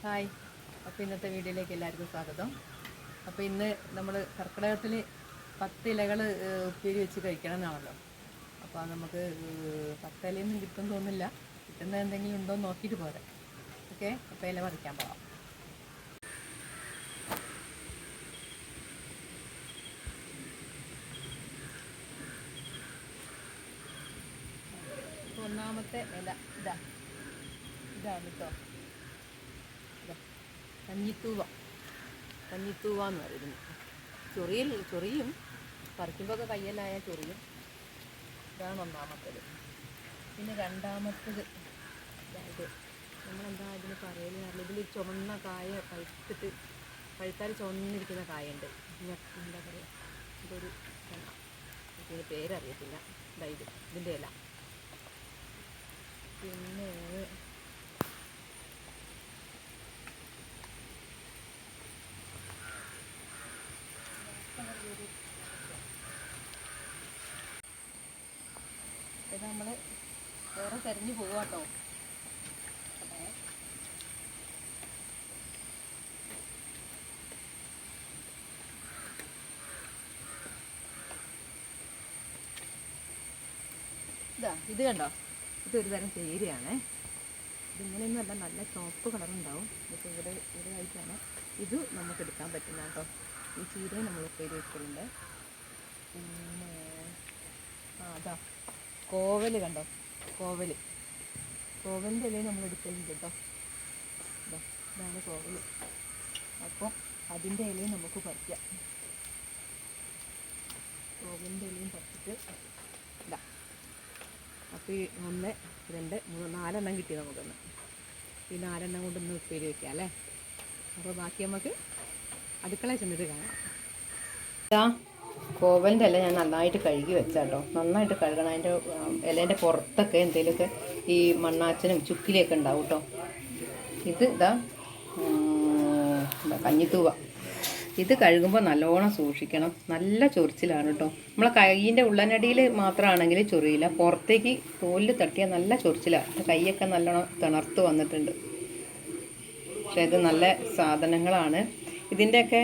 Hi. അപ്പോൾ ഇന്നത്തെ വീഡിയോയിലേക്ക് എല്ലാവർക്കും സ്വാഗതം. അപ്പോൾ ഇന്ന് നമ്മൾ കർക്കിടകത്തിൽ 10 ഇലകൾ ഉപ്പേരി വെച്ച് കഴിക്കണം എന്നാണല്ലോ. അപ്പോൾ നമുക്ക് 10 ഇലയൊന്നും കിട്ടും തോന്നില്ല. കിട്ടുന്ന എന്തെങ്കിലും ഉണ്ടോ എന്ന് നോക്കിയിട്ട് പോരാ. ഓക്കെ, അപ്പോൾ ഇല പറിക്കാൻ പോകാം. ഒന്നാമത്തെ ഇല ഇതാണ് കേട്ടോ. കഞ്ഞിത്തൂവ എന്ന് പറയുന്നു. ചൊറിയും പറിക്കുമ്പോൾ കയ്യലായ ചൊറിയും. ഇതാണ് ഒന്നാമത്തേത്. പിന്നെ രണ്ടാമത്തേത് ഇത് നമ്മളെന്താ ഇതിന് പറയലെന്ന് ഇതിൽ ചുവന്ന കായ പഴുത്താൽ ചുവന്നിരിക്കുന്ന കായുണ്ട്. എന്താ പറയുക, ഇതൊരു ഇതിന് പേരറിയത്തില്ല. ഇതിൻ്റെ ഇല. പിന്നെ ഇത് നമ്മൾ വേറെ തിരഞ്ഞു പോവാട്ടോ. ഇത് കണ്ടോ, ഇതൊരു തരം ചേരയാണ്. ഇതിങ്ങനെയൊന്നുമല്ല, നല്ല ചുവപ്പ് കളറുണ്ടാവും. ഇപ്പോൾ ഇവിടെ ആയിട്ടാണ് ഇത് നമുക്ക് എടുക്കാൻ പറ്റുന്ന കേട്ടോ. ഈ ചീരയും നമ്മൾ ഉപ്പേരി വെച്ചിട്ടുണ്ട്. പിന്നെ അതാ കോവൽ കണ്ടോ, കോവലിൻ്റെ ഇലയും നമ്മൾ എടുക്കലുണ്ട് കേട്ടോ. ഇതാണ് കോവൽ. അപ്പോൾ അതിൻ്റെ ഇലയും നമുക്ക് പറിക്കാം. കോവലിൻ്റെ ഇലയും പറിച്ചിട്ട് ഇതാ. അപ്പോൾ ഈ 1, 2, 3, 4 കിട്ടി നമുക്കൊന്ന്. ഈ 4 കൊണ്ടൊന്ന് ഉപ്പേരി വയ്ക്കാം അല്ലേ. അപ്പോൾ ബാക്കി നമുക്ക് അടുക്കളയിൽ ചെന്നിട്ട് കാണാം. കോവലിൻ്റെ ഇല ഞാൻ നന്നായിട്ട് കഴുകി വെച്ചാട്ടോ. നന്നായിട്ട് കഴുകണം. അതിൻ്റെ ഇലേൻ്റെ പുറത്തൊക്കെ എന്തെങ്കിലുമൊക്കെ ഈ മണ്ണാച്ചനും ചുക്കിലിയൊക്കെ ഉണ്ടാവും കേട്ടോ. ഇത് കഞ്ഞിത്തൂവ. ഇത് കഴുകുമ്പോൾ നല്ലോണം സൂക്ഷിക്കണം. നല്ല ചൊറിച്ചിലാണ് കേട്ടോ. നമ്മളെ കൈയിൻ്റെ ഉള്ളനടിയിൽ മാത്രമാണെങ്കിൽ ചൊറിയില്ല, പുറത്തേക്ക് തോലിൽ തട്ടിയാൽ നല്ല ചൊറിച്ചിലാണ്. കൈയൊക്കെ നല്ലോണം തിണർത്ത് വന്നിട്ടുണ്ട്. പക്ഷേ ഇത് നല്ല സാധനങ്ങളാണ്. ഇതിൻ്റെയൊക്കെ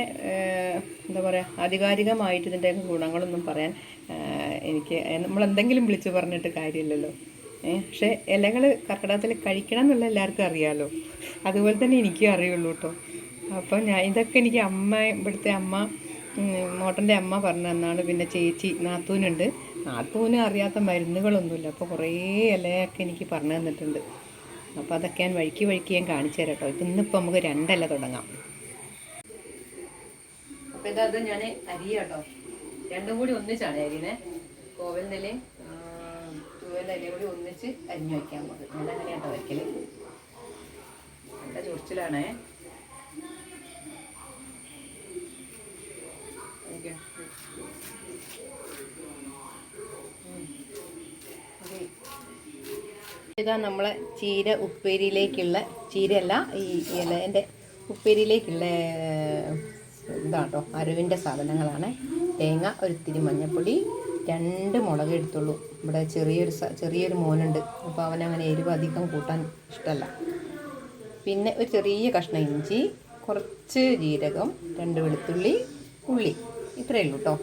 എന്താ പറയുക, ആധികാരികമായിട്ട് ഇതിൻ്റെയൊക്കെ ഗുണങ്ങളൊന്നും പറയാൻ എനിക്ക് നമ്മളെന്തെങ്കിലും വിളിച്ച് പറഞ്ഞിട്ട് കാര്യമില്ലല്ലോ. പക്ഷേ ഇലകൾ കർക്കിടകത്തിൽ കഴിക്കണം എന്നുള്ള എല്ലാവർക്കും അറിയാമല്ലോ. അതുപോലെ തന്നെ എനിക്കും അറിയുള്ളൂ കേട്ടോ. അപ്പം ഇതൊക്കെ എനിക്ക് ഇവിടുത്തെ അമ്മ, മോട്ടൻ്റെ അമ്മ പറഞ്ഞു തന്നാണ്. പിന്നെ ചേച്ചി നാത്തൂന് അറിയാത്ത മരുന്നുകളൊന്നുമില്ല. അപ്പോൾ കുറേ ഇലയൊക്കെ എനിക്ക് പറഞ്ഞു തന്നിട്ടുണ്ട്. അപ്പോൾ അതൊക്കെ ഞാൻ വഴിക്ക് ഞാൻ കാണിച്ചു തരാം കേട്ടോ. ഇന്നിപ്പോൾ നമുക്ക് 2 ഇല തുടങ്ങാം. അപ്പോൾ ഇതത് ഞാൻ അരിയാട്ടോ. 2 കൂടി ഒന്നിച്ചാണ് അരിനെ. കോവലിൻ്റെ ഇലയും തൂവലിൻ്റെ ഇലയും കൂടി ഒന്നിച്ച് അരിഞ്ഞ് വയ്ക്കാൻ പോകുന്നത്. ഞാൻ അങ്ങനെയാട്ടോ വയ്ക്കൽ. നല്ല ചൊറിച്ചിലാണേ. ഇതാ നമ്മളെ ചീര ഉപ്പേരിയിലേക്കുള്ള, ചീരയല്ല ഈ ഇലേൻ്റെ ഉപ്പേരിയിലേക്കുള്ള ഇതാട്ടോ. അരുവിൻ്റെ സാധനങ്ങളാണ്. തേങ്ങ, ഒരിത്തിരി മഞ്ഞൾപ്പൊടി, 2 മുളക് എടുത്തുള്ളൂ. ഇവിടെ ചെറിയൊരു മോനുണ്ട്. അപ്പോൾ അവനങ്ങനെ എരിവ് അധികം കൂട്ടാൻ ഇഷ്ടമല്ല. പിന്നെ ഒരു ചെറിയ കഷ്ണം ഇഞ്ചി, കുറച്ച് ജീരകം, 2 വെളുത്തുള്ളി, ഉള്ളി, ഇത്രയേ ഉള്ളൂ കേട്ടോ.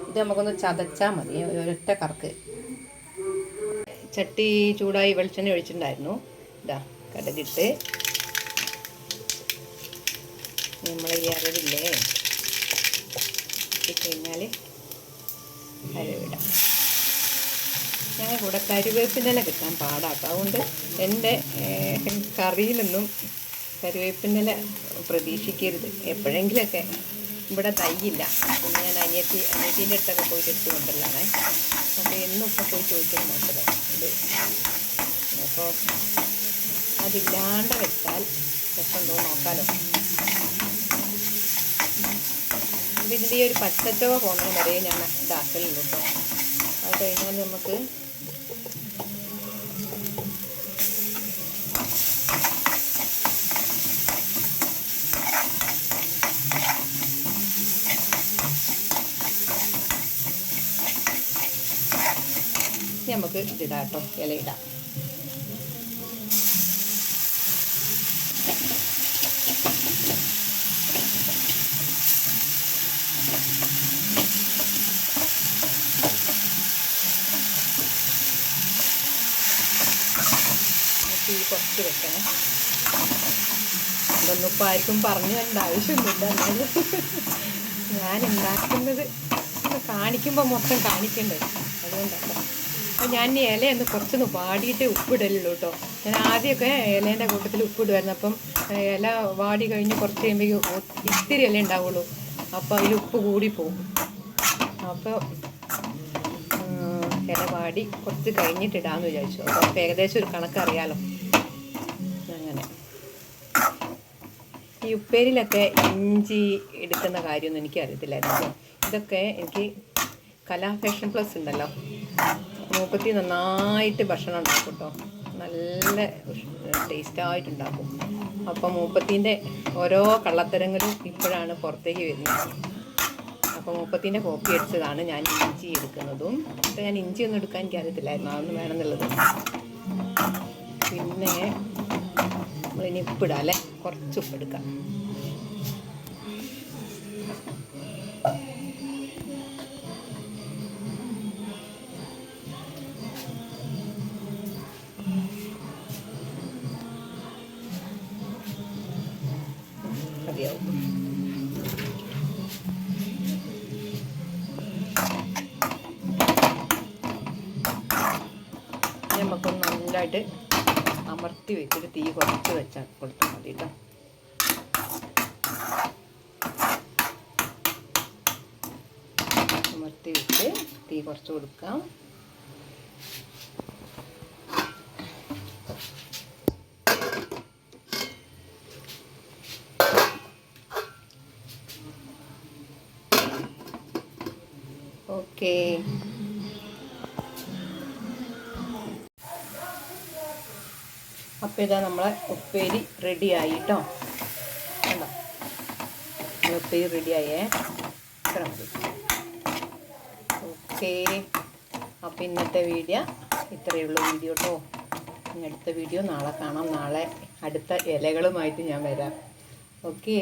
ഇത് നമുക്കൊന്ന് ചതച്ചാൽ മതി, ഒരൊറ്റ കറക്ക്. ചട്ടി ചൂടായി വെളിച്ചെണ്ണ ഒഴിച്ചിട്ടുണ്ടായിരുന്നു. കടുകിട്ട് നമ്മൾ ഈ അരവില്ലേ ഇട്ടുകഴിഞ്ഞാൽ അരവിടാം. ഞങ്ങൾക്ക് ഇവിടെ കറിവേപ്പിൻ്റെ ഇല കിട്ടാൻ പാടാട്ടോ. അതുകൊണ്ട് എൻ്റെ കറിയിലൊന്നും കറിവേപ്പിൻ്റെ ഇല പ്രതീക്ഷിക്കരുത്. എപ്പോഴെങ്കിലുമൊക്കെ ഇവിടെ തൈയില്ല. പിന്നെ ഞാൻ അനിയത്തീൻ്റെ അടുത്തൊക്കെ പോയിട്ട് എടുത്തു കൊണ്ടുവരലാണേ. അപ്പോൾ എന്നും ഇപ്പോൾ പോയി ചോദിക്കാൻ മാത്രമേ ഇത്. അപ്പോൾ അതില്ലാണ്ട് വെച്ചാൽ രസമുണ്ടോ നോക്കാമല്ലോ. അപ്പോൾ ഇതിൻ്റെ ഈ ഒരു പച്ചച്ചവ പോകുന്ന വരെ ഞാൻ ഇതാക്കലുള്ളൂ കേട്ടോ. അത് കഴിഞ്ഞാൽ നമുക്ക് ഇതിടാം കേട്ടോ. ഇലയിടാം. കുറച്ച് വെക്കണം. ഇതൊന്നും ഇപ്പോൾ ആർക്കും പറഞ്ഞു തരേണ്ട ആവശ്യമൊന്നുമില്ല. എന്നാലും ഞാൻ ഉണ്ടാക്കുന്നത് കാണിക്കുമ്പോൾ മൊത്തം കാണിക്കണ്ടേ, അതുകൊണ്ടല്ല. അപ്പോൾ ഞാൻ ഈ ഇലയൊന്ന് കുറച്ചൊന്ന് വാടിയിട്ട് ഉപ്പിടലുള്ളൂ കേട്ടോ. ഞാൻ ആദ്യമൊക്കെ ഇലേൻ്റെ കൂട്ടത്തിൽ ഉപ്പിടുമായിരുന്നു. അപ്പം ഇല വാടി കഴിഞ്ഞ് കുറച്ച് കഴിയുമ്പോഴേക്കും ഇത്തിരി ഇല ഉണ്ടാവുള്ളൂ. അപ്പോൾ അതിൽ ഉപ്പ് കൂടി പോകും. അപ്പോൾ ഇല വാടി കുറച്ച് കഴിഞ്ഞിട്ടിടാമെന്ന് വിചാരിച്ചു. അപ്പോൾ ഏകദേശം ഒരു കണക്കറിയാലോ. അങ്ങനെ ഈ ഉപ്പേരിയിലൊക്കെ ഇഞ്ചി എടുക്കുന്ന കാര്യമൊന്നും എനിക്കറിയത്തില്ലായിരുന്നു. ഇതൊക്കെ എനിക്ക് കലാ ഫാഷൻ പ്ലസ് ഉണ്ടല്ലോ, മൂപ്പത്തി നന്നായിട്ട് ഭക്ഷണം ഉണ്ടാക്കും കേട്ടോ. നല്ല ടേസ്റ്റായിട്ടുണ്ടാക്കും. അപ്പോൾ മൂപ്പത്തിൻ്റെ ഓരോ കള്ളത്തരങ്ങളും ഇപ്പോഴാണ് പുറത്തേക്ക് വരുന്നത്. അപ്പോൾ മൂപ്പത്തിൻ്റെ കോപ്പി അടിച്ചതാണ് ഞാൻ ഇഞ്ചി എടുക്കുന്നതും. അപ്പോൾ ഞാൻ ഇഞ്ചി ഒന്നും എടുക്കാൻ എനിക്കറിയത്തില്ലായിരുന്നു, അതൊന്നും വേണമെന്നുള്ളത്. പിന്നെ നമ്മളിനി ഉപ്പിടാം അല്ലേ, കുറച്ച് ഉപ്പെടുക്കാം. മതിയാവും. നമുക്കൊന്ന് നല്ലതായിട്ട് അമർത്തി വെച്ചിട്ട് തീ കുറച്ച് വെച്ചാൽ കൊടുത്താൽ മതി കേട്ടോ. അമർത്തി വെച്ച് തീ കുറച്ച് കൊടുക്കാം. ഓക്കേ, അപ്പോൾ ഇതാ നമ്മളെ ഉപ്പേരി റെഡിയായി കേട്ടോ. കണ്ടോ, ഉപ്പേരി റെഡിയായേ. ഇത്ര മതി. ഓക്കേ, അപ്പോൾ ഇന്നത്തെ വീഡിയോ ഇത്രയേ ഉള്ളൂ വീഡിയോ കേട്ടോ. ഇനി അടുത്ത വീഡിയോ നാളെ കാണാം. നാളെ അടുത്ത ഇലകളുമായിട്ട് ഞാൻ വരാം. ഓക്കേ.